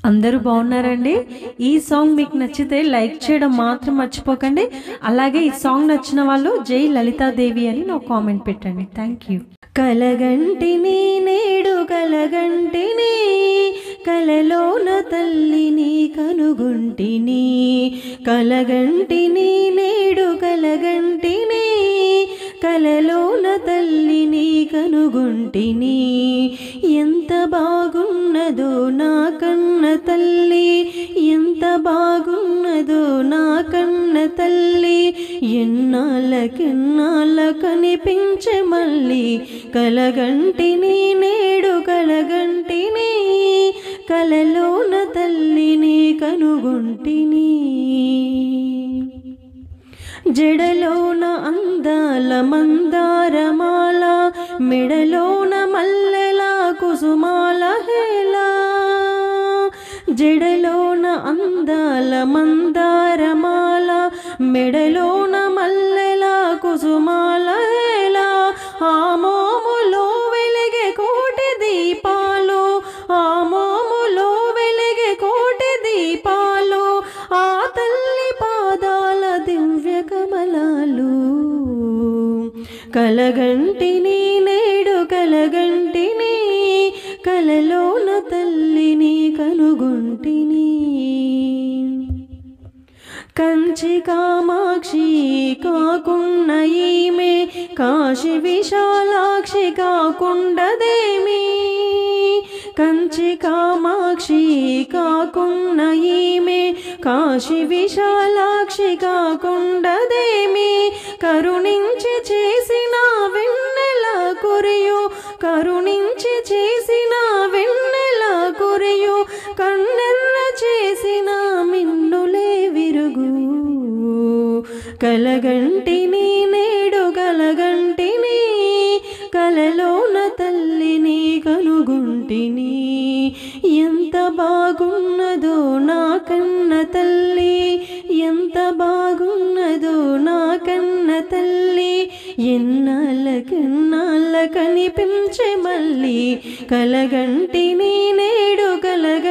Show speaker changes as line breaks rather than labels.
అందరూ బాగున్నారండి? ఈ సాంగ్ మీకు నచ్చితే లైక్ చేయడం మాత్రం మర్చిపోకండి. అలాగే ఈ సాంగ్ నచ్చిన వాళ్ళు జై లలితాదేవి అని నాకు కామెంట్ పెట్టండి. Thank you. కలగంటిని నేడు కలగంటిని, కలలోన తల్లిని కనుగొంటిని. కలగంటిని నేడు కలగంటిని, కలలోన తల్లిని కనుగొంటిని. ఎంత బాగున్నదో నా కన్న తల్లి, ఎంత బాగున్నదో నా కన్న తల్లి. ఎన్నాళ్ళకెన్నాళ్ళ కనిపించే మళ్ళీ. కలగంటిని నేడు కలగంటిని, కలలోన తల్లిని కనుగొంటిని. జడలోన అందాల మందారమాల, మెడలోన మల్లెల కుసుమాల హేళ. జడలోన అందాల మందారమాల, మెడలోన మల్లెల కుసుమాల హేళ. ఆ మోములో వెలిగే కోటి దీపాలు, ఆ మోములో వెలిగే కోటి దీపాలు. ఆ తల్లి పాదాల దివ్య కమలాలు. కలగంటిని నేడు కలగంటిని, కలలోన తల్లిని కనుగొంటిని. కంచి కామాక్షి కాకున్న ఈమె, కాశీ విశాలాక్షి కాకుండదేమి. కంచి కామాక్షి కాకున్న ఈమె, కాశీ విశాలాక్షి కాకుండదేమి. కరుణించి చేసిన వెన్నెల కురియు, కరుణించి చేసిన వెన్నెల కురియు. కన్నెర్ర చేసిన మిన్నులే విరుగు. కలగంటిని నేడు కలగంటిని, కలలోన తల్లిని కనుగొంటిని. ఎంత బాగున్నదో నా కన్న తల్లి, ఎంత బాగున్నదో నా కన్న తల్లి. ఎన్నాళ్ళకెన్నాళ్ళ కనిపించే మళ్ళీ. కలగంటిని నేడు కలగ